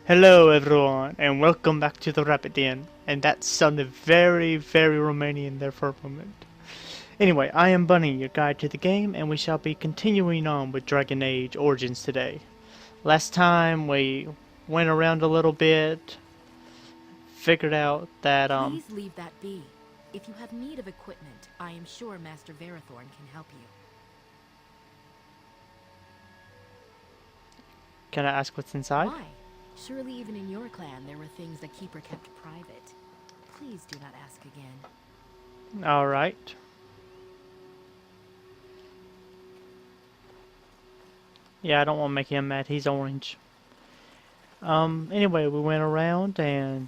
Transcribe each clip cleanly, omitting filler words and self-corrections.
Hello everyone, and welcome back to the Rapid Den. And that sounded very, very Romanian there for a moment. Anyway, I am Bunny, your guide to the game, and we shall be continuing on with Dragon Age Origins today. Last time we went around a little bit, figured out that, Please leave that be. If you have need of equipment, I am sure Master Verathorn can help you. can I ask what's inside? Why? Surely even in your clan there were things that Keeper kept private. Please do not ask again. Alright. Yeah, I don't want to make him mad, he's orange. Anyway, we went around and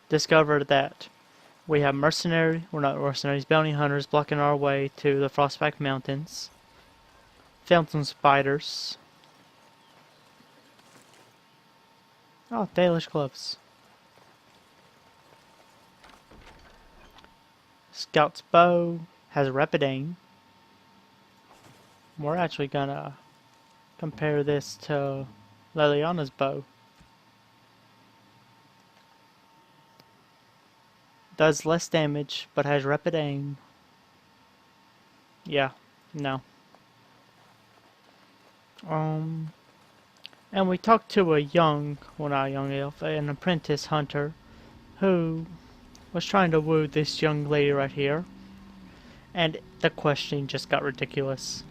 discovered that we have not mercenaries, bounty hunters blocking our way to the Frostback Mountains. Found some spiders. Oh, Dalish gloves. Scout's bow has rapid aim. We're actually gonna compare this to Leliana's bow. Does less damage, but has rapid aim. Yeah, no. And we talked to a well, not a young elf, an apprentice hunter, who was trying to woo this young lady right here. And the questioning just got ridiculous.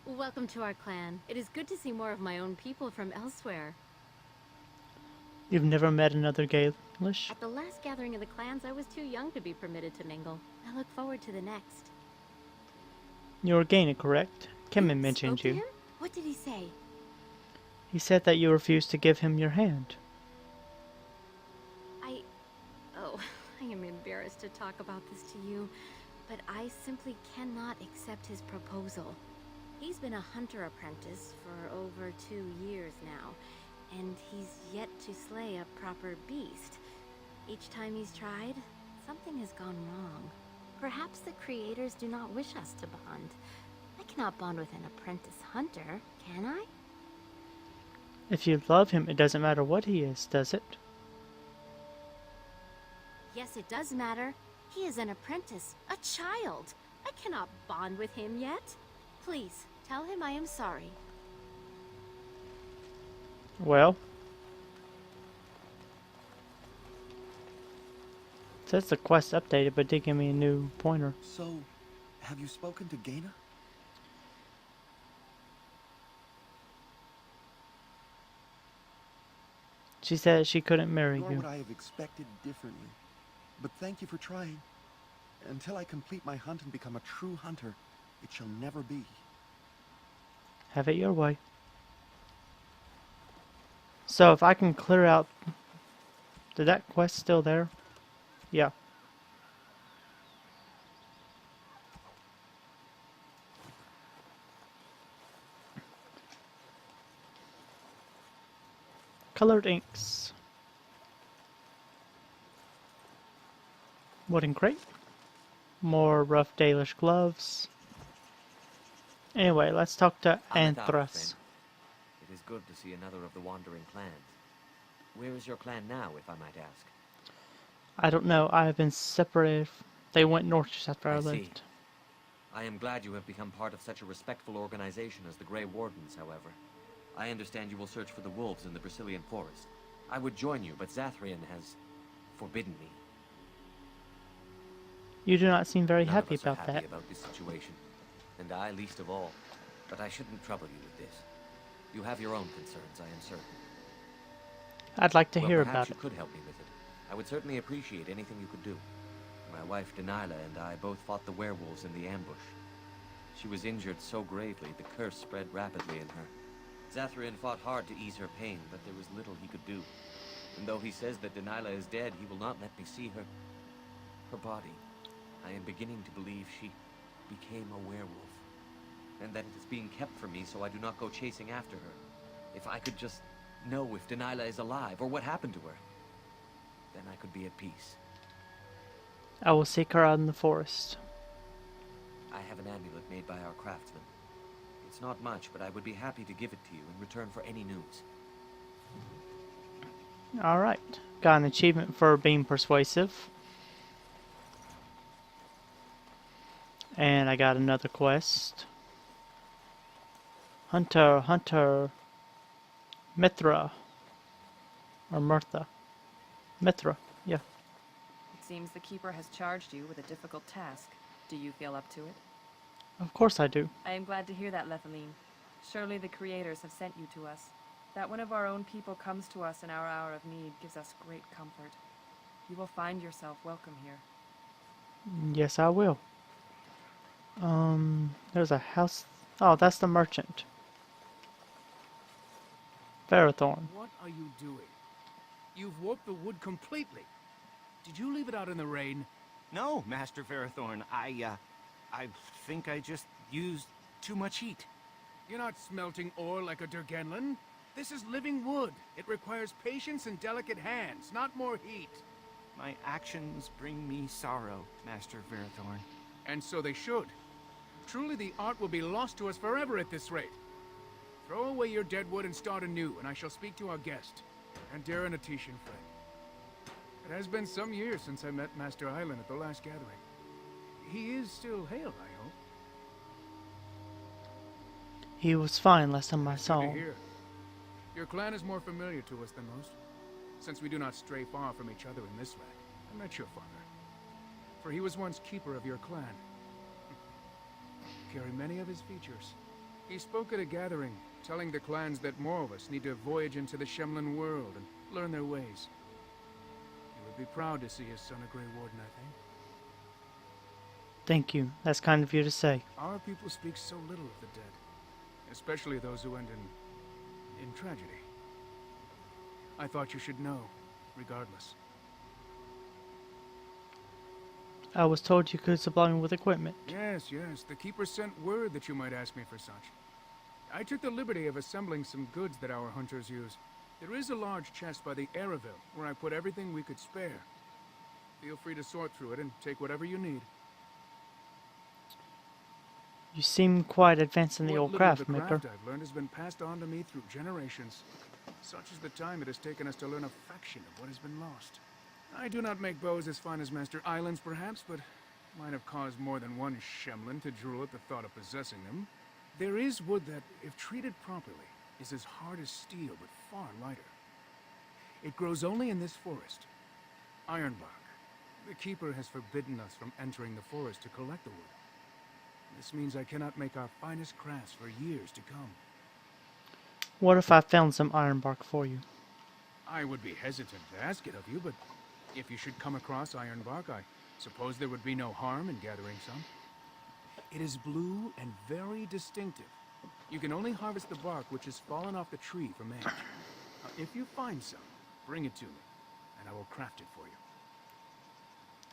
Welcome to our clan. It is good to see more of my own people from elsewhere. You've never met another Gaelish? At the last gathering of the clans, I was too young to be permitted to mingle. I look forward to the next. You're Gaina, correct? Kemen You mentioned spoke to you. him? What did he say? He said that you refused to give him your hand. Oh, I am embarrassed to talk about this to you, but I simply cannot accept his proposal. He's been a hunter apprentice for over 2 years now, and he's yet to slay a proper beast. Each time he's tried, something has gone wrong. Perhaps the creators do not wish us to bond. I cannot bond with an apprentice hunter, can I? If you love him, it doesn't matter what he is, does it? Yes, it does matter. He is an apprentice, a child. I cannot bond with him yet. Please, tell him I am sorry. Well, it says the quest updated, but did give me a new pointer. So, have you spoken to Gaina? She said she couldn't marry Nor you. would I have expected differently. But thank you for trying. Until I complete my hunt and become a true hunter, it shall never be. Have it your way. So if I can clear out... Did that quest still there? Yeah. Colored inks. Wooden crate. More rough Dalish gloves. Anyway, let's talk to Anthras. It is good to see another of the wandering clans. Where is your clan now, if I might ask? I don't know. I have been separated. They went north just after I I see. left. I am glad you have become part of such a respectful organization as the Grey Wardens, however. I understand you will search for the wolves in the Brazilian forest. I would join you, but Zathrian has forbidden me. You do not seem very None happy of us are about that. happy about this situation, and I least of all. But I shouldn't trouble you with this. You have your own concerns, I am certain. I'd like to Well, hear perhaps about it. you could help me with it. I would certainly appreciate anything you could do. My wife, Denilah, and I both fought the werewolves in the ambush. She was injured so gravely, the curse spread rapidly in her. Zathrian fought hard to ease her pain, but there was little he could do. And though he says that Denilah is dead, he will not let me see her body. I am beginning to believe she became a werewolf. And that it is being kept from me so I do not go chasing after her. If I could just know if Denilah is alive, or what happened to her, then I could be at peace. I will seek her out in the forest. I have an amulet made by our craftsman. It's not much, but I would be happy to give it to you in return for any news. Alright. Got an achievement for being persuasive. And I got another quest. Hunter. Mithra. Or Mirtha. Mithra, yeah. It seems the Keeper has charged you with a difficult task. Do you feel up to it? Of course I do. I am glad to hear that, Lethaline. Surely the creators have sent you to us. That one of our own people comes to us in our hour of need gives us great comfort. You will find yourself welcome here. Yes, I will. There's a house. Oh, that's the merchant. Ferrothorn. What are you doing? You've warped the wood completely. Did you leave it out in the rain? No, Master Ferrothorn. I think I just used too much heat. You're not smelting ore like a Durgenlin. This is living wood. It requires patience and delicate hands, not more heat. My actions bring me sorrow, Master Ferrothorn. And so they should. Truly the art will be lost to us forever at this rate. Throw away your dead wood and start anew, and I shall speak to our guest, Andera Natishan friend. It has been some years since I met Master Island at the last gathering. He is still hale, I hope. He was fine last time I saw Good to him. hear. Your clan is more familiar to us than most, since we do not stray far from each other in this land. I met your father, for he was once keeper of your clan. Carry many of his features. He spoke at a gathering, telling the clans that more of us need to voyage into the Shemlin world and learn their ways. You would be proud to see his son a Grey Warden, I think. Thank you. That's kind of you to say. Our people speak so little of the dead, especially those who end in tragedy. I thought you should know, regardless. I was told you could supply me with equipment. Yes, yes. The Keeper sent word that you might ask me for such. I took the liberty of assembling some goods that our hunters use. There is a large chest by the Araville, where I put everything we could spare. Feel free to sort through it and take whatever you need. You seem quite advanced in the What old little of craft, the maker. craft I've learned has been passed on to me through generations. Such is the time it has taken us to learn a fraction of what has been lost. I do not make bows as fine as Master Island's, perhaps, but might have caused more than one Shemlin to drool at the thought of possessing them. There is wood that, if treated properly, is as hard as steel, but far lighter. It grows only in this forest, Ironbark. The Keeper has forbidden us from entering the forest to collect the wood. This means I cannot make our finest crafts for years to come. What if I found some ironbark for you? I would be hesitant to ask it of you, but if you should come across Ironbark, I suppose there would be no harm in gathering some. It is blue and very distinctive. You can only harvest the bark which has fallen off the tree from age. Now, if you find some, bring it to me, and I will craft it for you.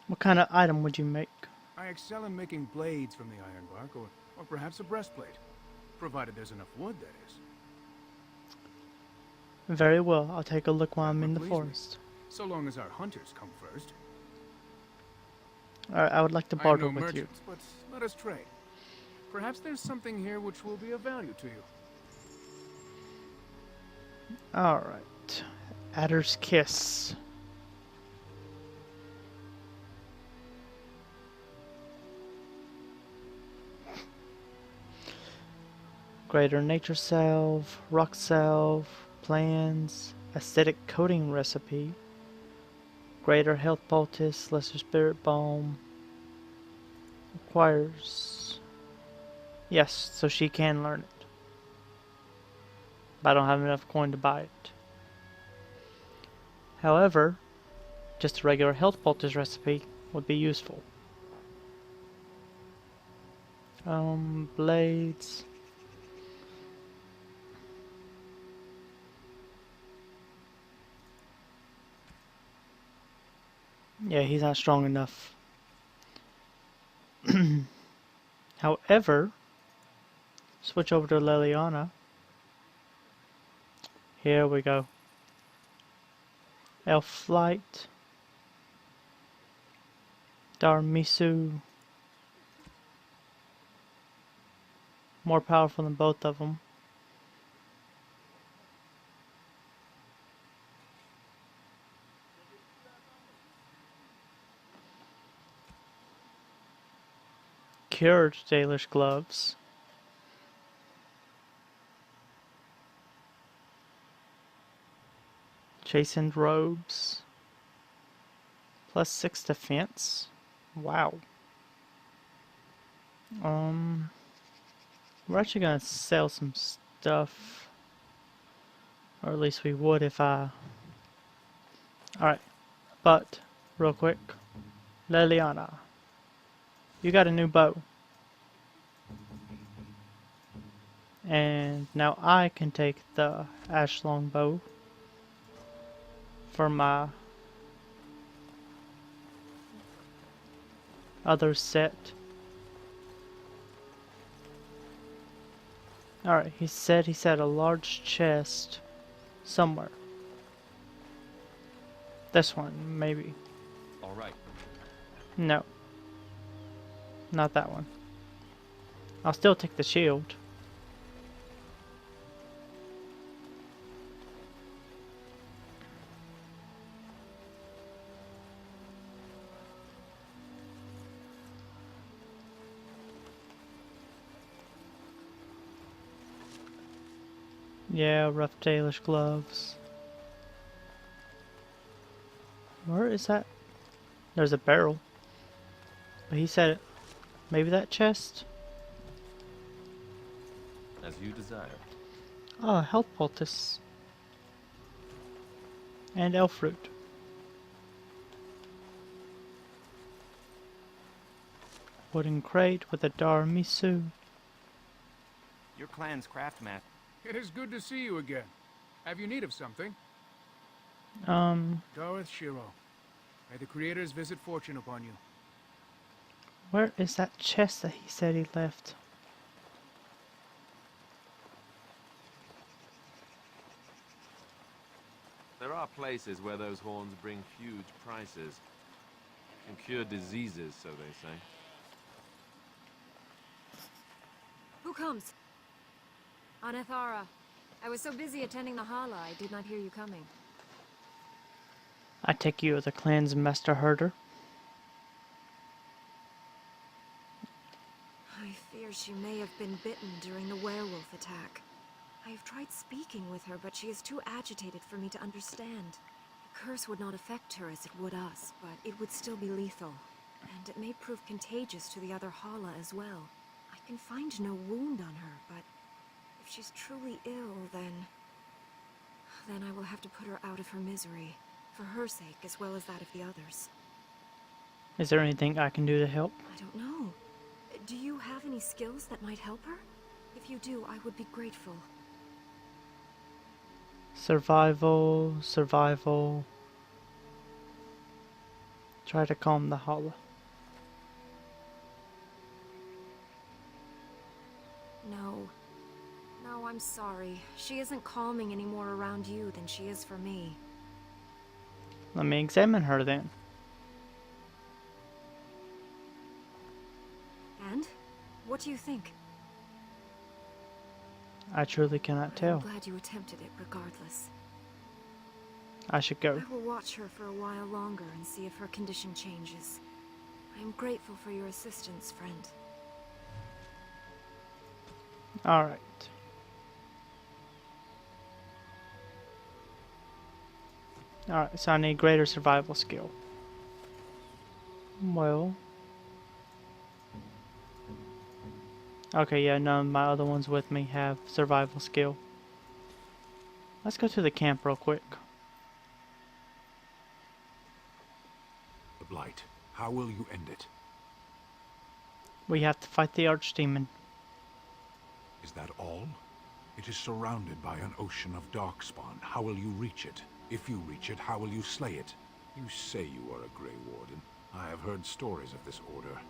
What kind of item would you make? I excel in making blades from the ironbark, or perhaps a breastplate, provided there's enough wood, that is. Very well. I'll take a look while I'm That in would the please me. forest. So long as our hunters come first. Alright, I would like to I am barter no with you. merchants, but let us trade. Perhaps there's something here which will be of value to you. Alright. Adder's Kiss. Greater Nature Salve, Rock Salve, Plans, Aesthetic Coating Recipe, Greater Health Poultice, Lesser Spirit Balm. Requires... Yes, so she can learn it. But I don't have enough coin to buy it. However, just a regular health poultice recipe would be useful. Blades. Yeah, he's not strong enough. However, switch over to Leliana. Here we go. Elf Flight. Darmisu. more powerful than both of them. Cured Dalish gloves. Chastened robes. +6 defense. Wow. We're actually gonna sell some stuff. Or at least we would if I... Alright. But, real quick. Leliana. You got a new bow. And now I can take the Ashlong bow for my other set. Alright, he said a large chest somewhere. This one, maybe. All right. No. Not that one. I'll still take the shield. Yeah, rough Dalish gloves. Where is that? There's a barrel. But he said maybe that chest? As you desire. Oh, health poultice. And elf fruit. Wooden crate with a Darmisu. Your clan's craft map. It is good to see you again. Have you need of something? Dareth Shiro. May the creators visit fortune upon you. Where is that chest that he said he left? There are places where those horns bring huge prices. And cure diseases, so they say. Who comes? Anethara. I was so busy attending the Hala, I did not hear you coming. I take you as the clan's master herder. I fear she may have been bitten during the werewolf attack. I have tried speaking with her, but she is too agitated for me to understand. The curse would not affect her as it would us, but it would still be lethal. And it may prove contagious to the other Hala as well. I can find no wound on her, but if she's truly ill, then I will have to put her out of her misery. For her sake, as well as that of the others. Is there anything I can do to help? I don't know. Do you have any skills that might help her? If you do, I would be grateful. Survival, survival. Try to calm the Hala. No. No, I'm sorry. She isn't calming any more around you than she is for me. Let me examine her then. And? What do you think? I truly cannot I'm tell. glad you attempted it regardless. I should go. I will watch her for a while longer and see if her condition changes. I am grateful for your assistance, friend. Alright. Alright, so I need greater survival skill. Well. Okay, yeah, none of my other ones with me have survival skill. Let's go to the camp real quick. The Blight. How will you end it? We have to fight the Archdemon. Is that all? It is surrounded by an ocean of darkspawn. How will you reach it? If you reach it, how will you slay it? You say you are a Grey Warden. I have heard stories of this order.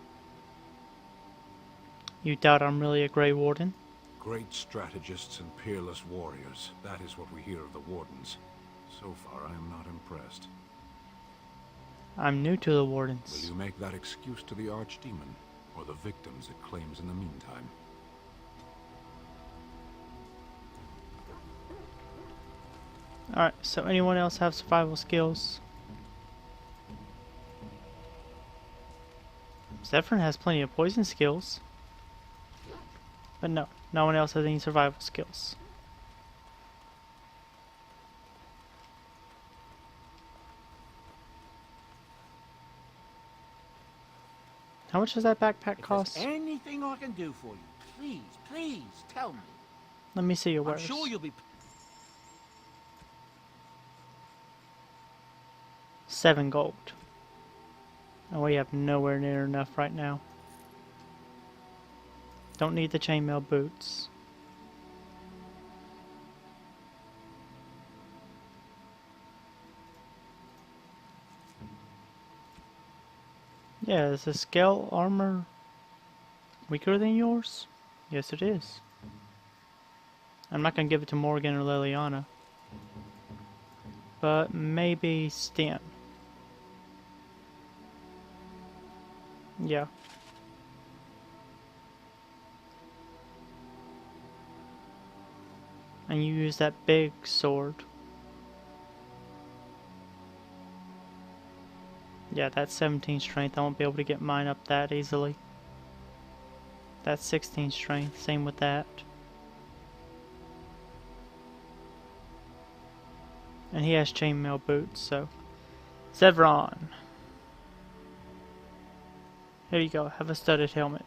You doubt I'm really a Grey Warden? Great strategists and peerless warriors. That is what we hear of the Wardens. So far, I am not impressed. I'm new to the Will Wardens. you make that excuse to the Archdemon, or the victims it claims in the meantime? Alright, so anyone else have survival skills? Zephyrin has plenty of poison skills. But no, no one else has any survival skills. How much does that backpack If cost? there's anything I can do for you, please, please tell me. Let me see your I'm wares. sure you'll be... 7 gold. And we have nowhere near enough right now. Don't need the chainmail boots. Yeah, is the scale armor weaker than yours? Yes, it is. I'm not gonna give it to Morgan or Liliana. But maybe Stan. Yeah. And you use that big sword. Yeah, that's 17 strength. I won't be able to get mine up that easily. That's 16 strength. Same with that. And he has chainmail boots, so... Zevron! Here you go. Have a studded helmet.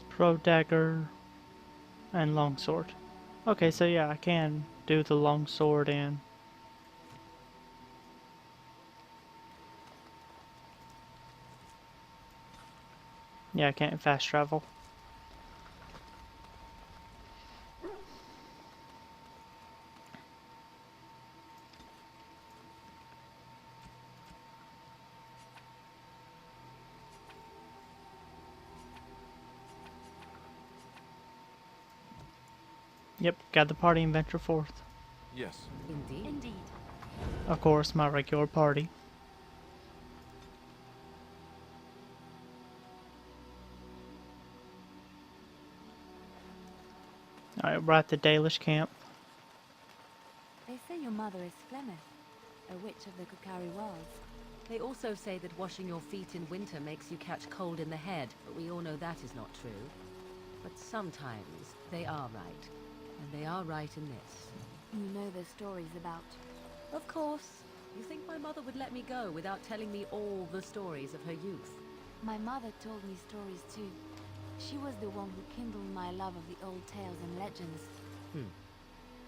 Pro dagger and longsword. Okay, so yeah, I can do the longsword and yeah, I can't fast travel. Yep, got the party and venture forth. Yes. Indeed. Of course, my regular party. Alright, we're at the Dalish camp. They say your mother is Flemeth, a witch of the Kukari Wilds. They also say that washing your feet in winter makes you catch cold in the head, but we all know that is not true. But sometimes they are right, and they are right in this. You know the stories about... Of course. You think my mother would let me go without telling me all the stories of her youth? My mother told me stories too. She was the one who kindled my love of the old tales and legends.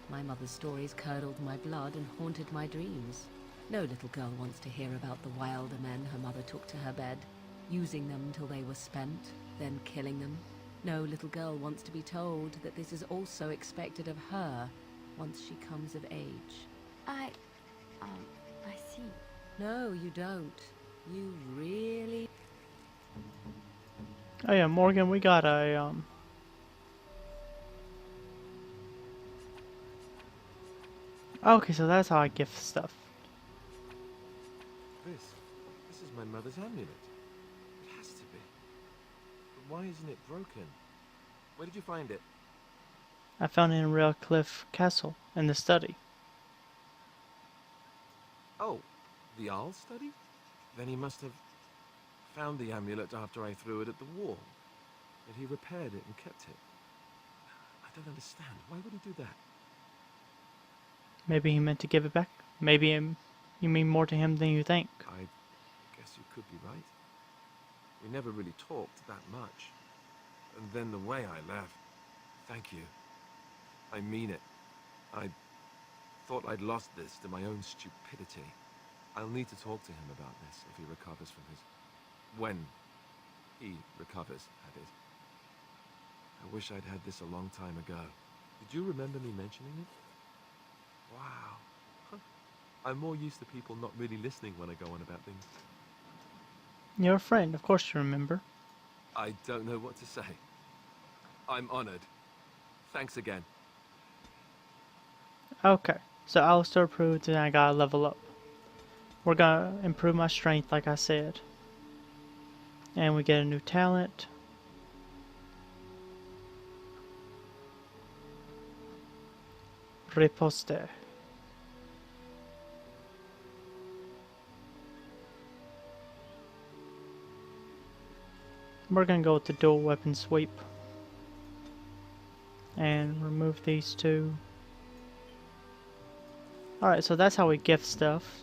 My mother's stories curdled my blood and haunted my dreams. No little girl wants to hear about the wilder men her mother took to her bed, using them till they were spent, then killing them. No little girl wants to be told that this is also expected of her once she comes of age. I see. No, you don't. You really... Oh yeah, Morgan, we got a Okay, so that's how I gift stuff. This is my mother's amulet. It has to be. But why isn't it broken? Where did you find it? I found it in Railcliff Castle, in the study. Oh, the Arl study? Then he must have found the amulet after I threw it at the wall. But he repaired it and kept it. I don't understand. Why would he do that? Maybe he meant to give it back. Maybe you mean more to him than you think. I guess you could be right. We never really talked that much. And then the way I left... Thank you. I mean it. I thought I'd lost this to my own stupidity. I'll need to talk to him about this if he recovers from his... When he recovers, that is. I wish I'd had this a long time ago. Did you remember me mentioning it? Wow. Huh. I'm more used to people not really listening when I go on about things. You're a friend, of course you remember. I don't know what to say. I'm honored. Thanks again. Okay, so Alistair approved and I gotta level up. We're gonna improve my strength like I said. And we get a new talent. Riposte. We're gonna go with the dual weapon sweep. And remove these two. Alright, so that's how we gift stuff.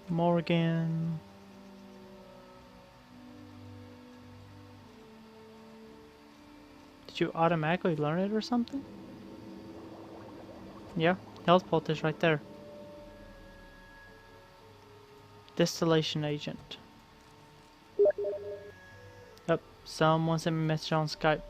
Morgan. Did you automatically learn it or something? Yeah, health bolt is right there. Distillation agent. Yep, someone sent me a message on Skype.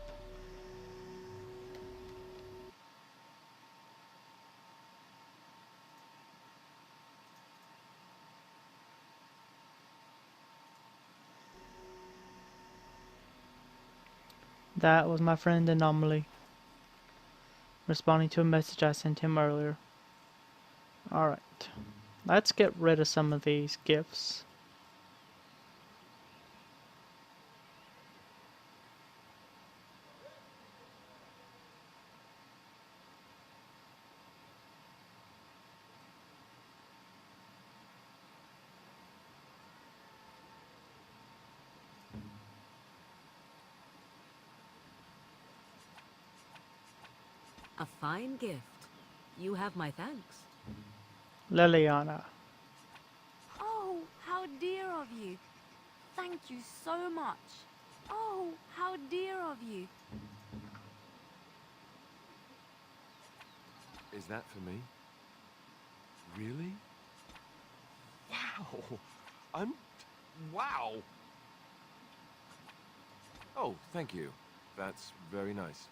That was my friend Anomaly, responding to a message I sent him earlier. Alright, let's get rid of some of these gifts. A fine gift. You have my thanks. Liliana. Oh, how dear of you. Thank you so much. Oh, how dear of you. Is that for me? Really? Wow! Wow! Oh, thank you. That's very nice.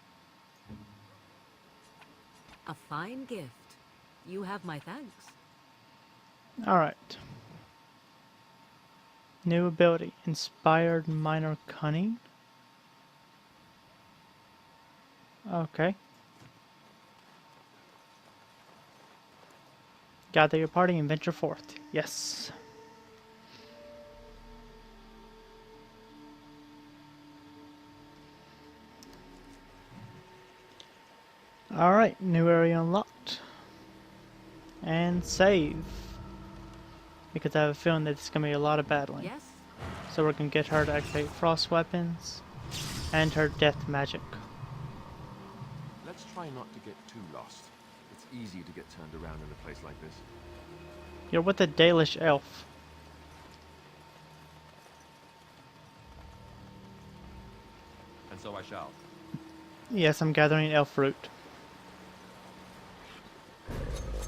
A fine gift. You have my thanks. Alright. New ability. Inspired Minor Cunning. Okay. Gather your party and venture forth. Yes. Alright, new area unlocked. And save. Because I have a feeling that it's going to be a lot of battling. Yes. So we're going to get her to activate frost weapons and her death magic. Let's try not to get too lost. It's easy to get turned around in a place like this. You're with a Dalish elf. And so I shall. Yes, I'm gathering elf fruit.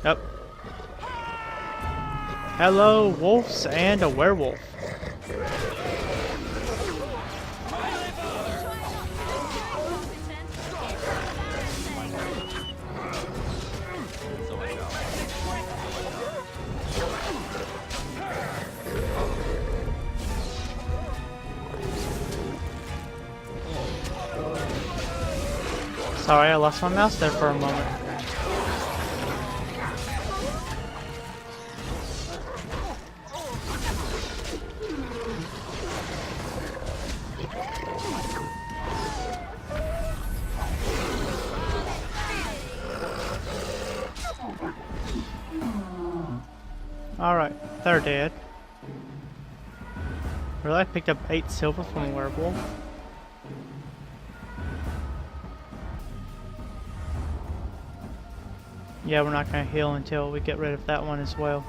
Yep. Hello, wolves and a werewolf. Sorry, I lost my mouse there for a moment. Alright, they're dead. Really? I picked up 8 silver from a werewolf. Yeah, we're not going to heal until we get rid of that one as well.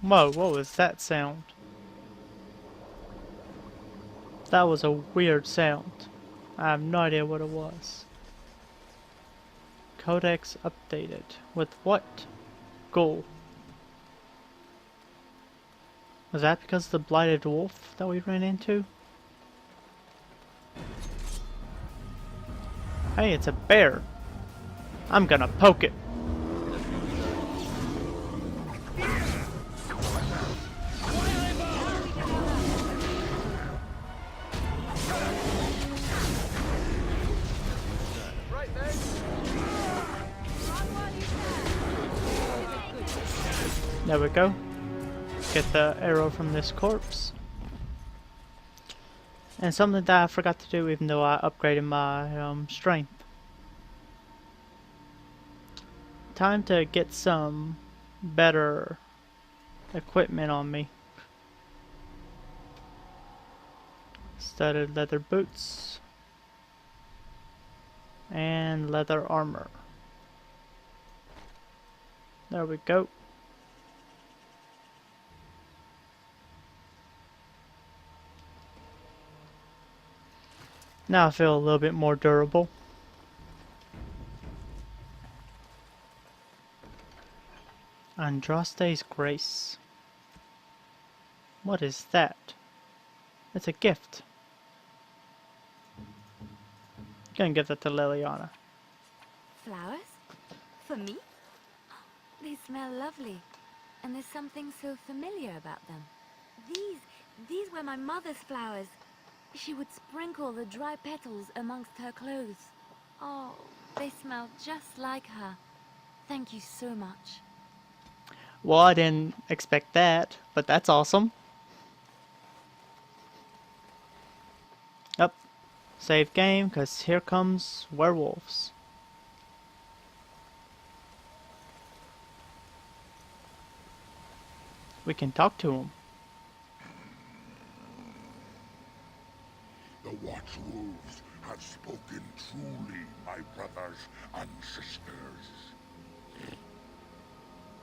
Whoa, what was that sound? That was a weird sound. I have no idea what it was. Codex updated. With what goal? Was that because of the blighted wolf that we ran into? Hey, it's a bear. I'm gonna poke it. There we go. Get the arrow from this corpse. And something that I forgot to do even though I upgraded my strength. Time to get some better equipment on me. Studded leather boots. And leather armor. There we go. Now I feel a little bit more durable. Andraste's Grace. What is that? It's a gift. Gonna give that to Leliana. Flowers? For me? They smell lovely. And there's something so familiar about them. These were my mother's flowers. She would sprinkle the dry petals amongst her clothes. Oh, they smell just like her. Thank you so much. Well, I didn't expect that, but that's awesome. Yep. Save game, because here comes werewolves. We can talk to them. The Watchwolves have spoken truly, my brothers and sisters.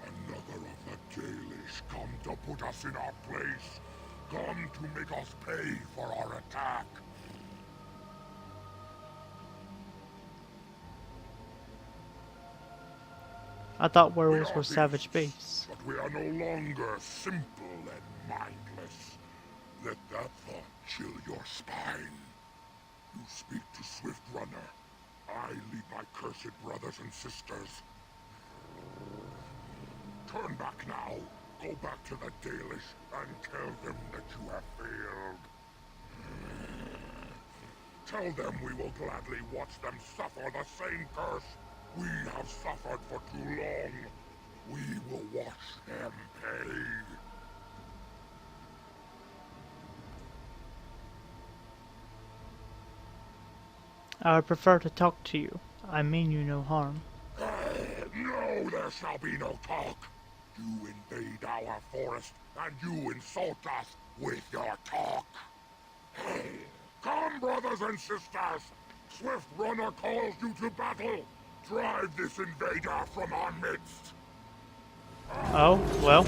Another of the Dalish come to put us in our place. Come to make us pay for our attack. I thought werewolves were savage beasts. But we are no longer simple and mindless. Let that thought chill your spine. You speak to Swift Runner. I lead my cursed brothers and sisters. Turn back now. Go back to the Dalish and tell them that you have failed. Tell them we will gladly watch them suffer the same curse we have suffered for too long. We will watch them pay. I would prefer to talk to you. I mean you no harm. No, there shall be no talk. You invade our forest, and you insult us with your talk. Come, brothers and sisters! Swift Runner calls you to battle! Drive this invader from our midst! Oh, well.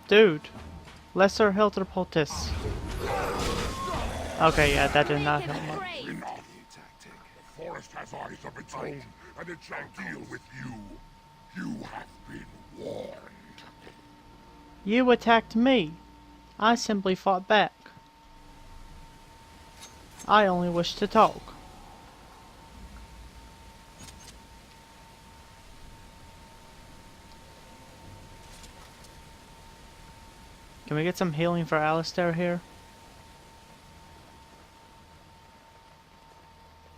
Dude, lesser Helter Poultice. Okay, yeah, that did not help much. The forest has eyes of its own, and it shall deal with you. You have been warned. You attacked me. I simply fought back. I only wish to talk. Can we get some healing for Alistair here?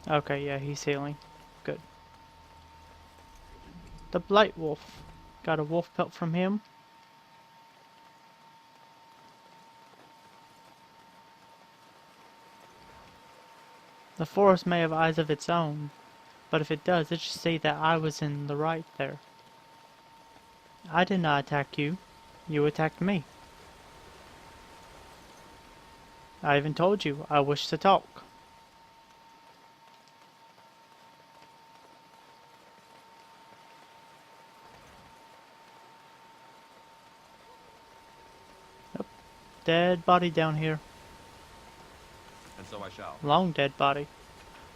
Okay, yeah, he's healing. Good. The Blight Wolf. Got a wolf pelt from him. The forest may have eyes of its own, but if it does, it should say that I was in the right there. I did not attack you. You attacked me. I even told you I wish to talk. Yep. Dead body down here. And so I shall. Long dead body.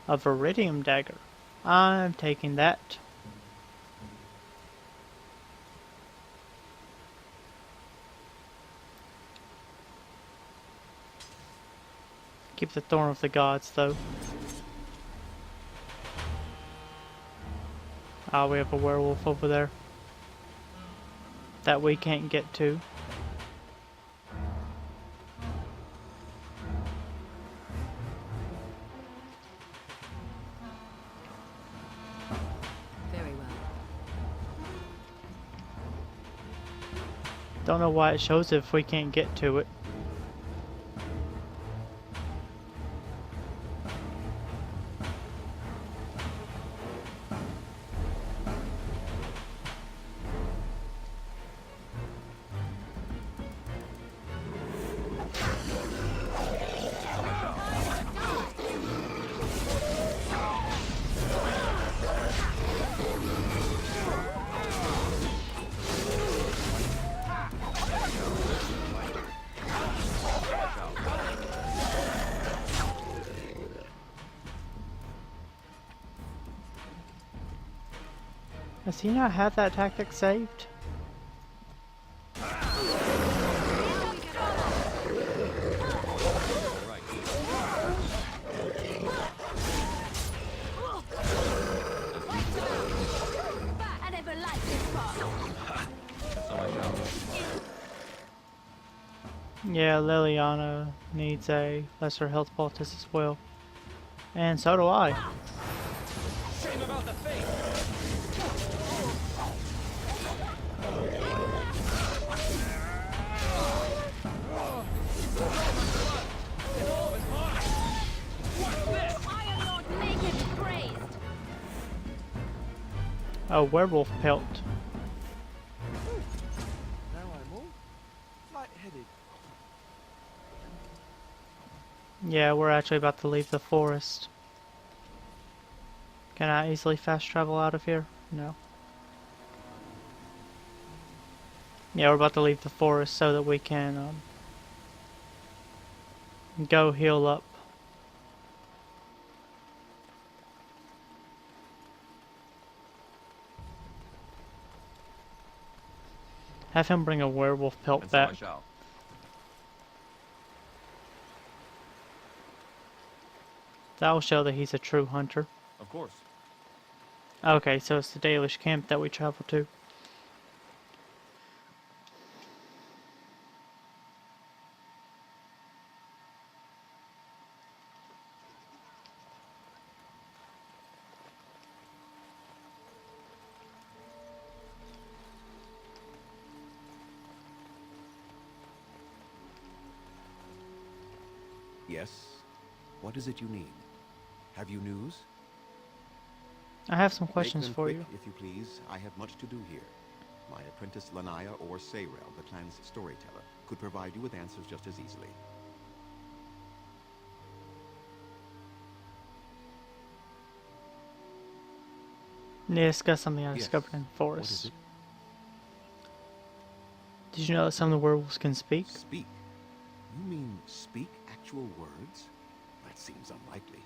A Viridium dagger. I'm taking that. Keep the Thorn of the Gods, though. Ah, we have a werewolf over there. That we can't get to. Very well. Don't know why it shows if we can't get to it. Does he not have that tactic saved? Yeah, Liliana needs a lesser health poultice as well. And so do I. Shame about the fate. A werewolf pelt. Now I'm all light-headed. Yeah, we're actually about to leave the forest. Can I easily fast travel out of here? No. Yeah, we're about to leave the forest so that we can go heal up. Have him bring a werewolf pelt And back. so I shall. That will show that he's a true hunter. Of course. Okay, so it's the Dalish camp that we travel to. Yes? What is it you need? Have you news? I have some questions Make them for quick, you. if you please. I have much to do here. My apprentice Lanaya or Sayrel, the clan's storyteller, could provide you with answers just as easily. Need to discuss something I Yes. discovered in the What is forest. it? Did you know that some of the werewolves can speak? Speak? You mean speak actual words? That seems unlikely.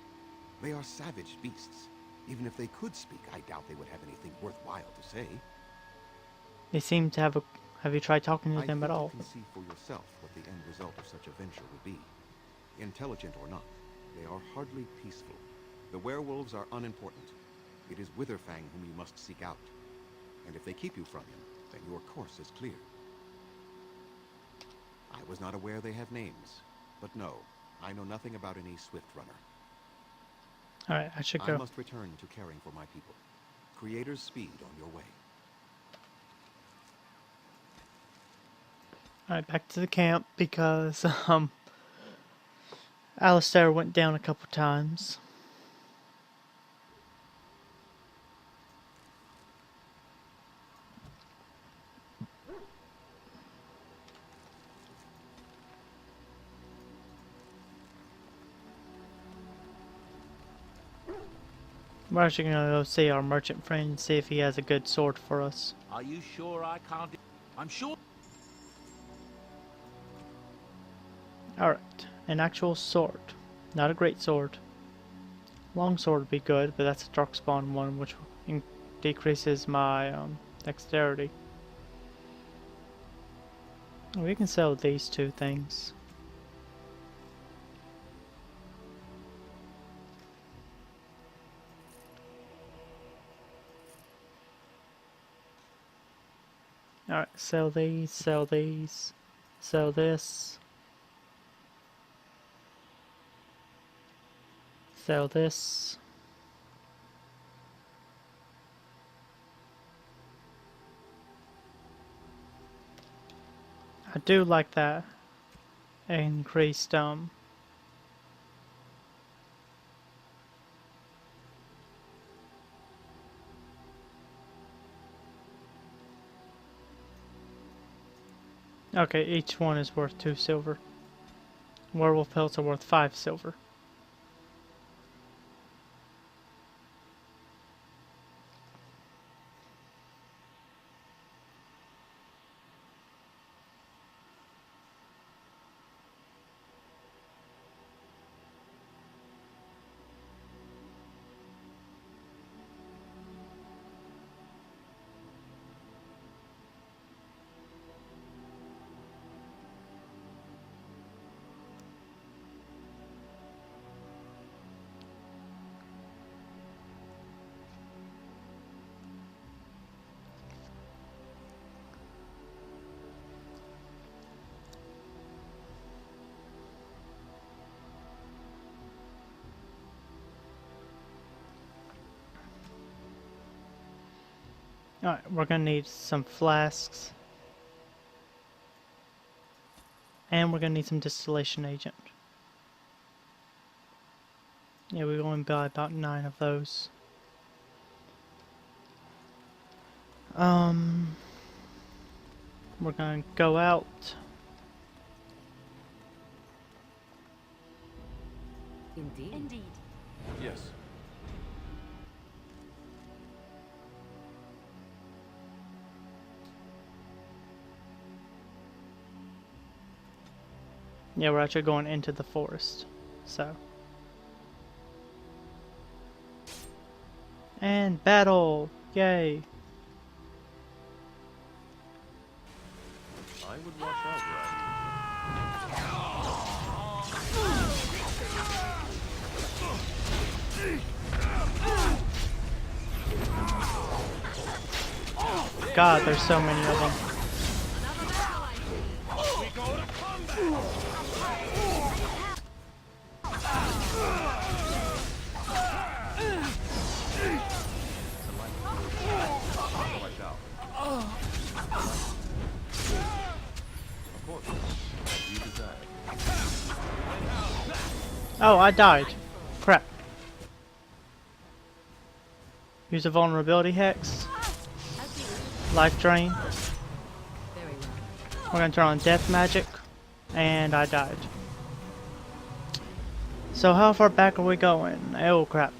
They are savage beasts. Even if they could speak, I doubt they would have anything worthwhile to say. They seem to have a... Have you tried talking to I them think at all? you can see for yourself what the end result of such a venture would be. Intelligent or not, they are hardly peaceful. The werewolves are unimportant. It is Witherfang whom you must seek out. And if they keep you from him, then your course is clear. I was not aware they have names. But no, I know nothing about any Swift Runner. Alright, I should I go. must return to caring for my people. Creator's speed on your way. Alright, back to the camp because, Alistair went down a couple times. We're actually gonna go see our merchant friend and see if he has a good sword for us. Are you sure I can't? I'm sure. Alright, an actual sword. Not a great sword. Long sword would be good, but that's a darkspawn one, which decreases my dexterity. We can sell these two things. Alright, sell these, sell these, sell this. Sell this. I do like that increased okay, each one is worth 2 silver. Werewolf pelts are worth 5 silver. Alright, we're gonna need some flasks. And we're gonna need some distillation agent. Yeah, we're going to buy about 9 of those. We're gonna go out. Indeed. Yes. Yeah, we're actually going into the forest. So. And battle! Yay! I would watch out, right? God, there's so many of them. Oh, I died. Crap. Use a vulnerability hex. Life drain. We're gonna turn on death magic. And I died. So how far back are we going? Oh crap.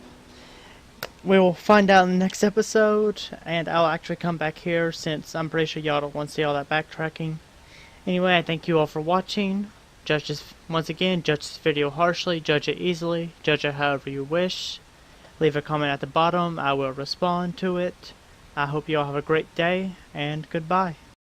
We will find out in the next episode, and I'll actually come back here since I'm pretty sure y'all don't want to see all that backtracking. Anyway, I thank you all for watching. Judge this, once again, judge this video harshly, judge it easily, judge it however you wish. Leave a comment at the bottom, I will respond to it. I hope you all have a great day, and goodbye.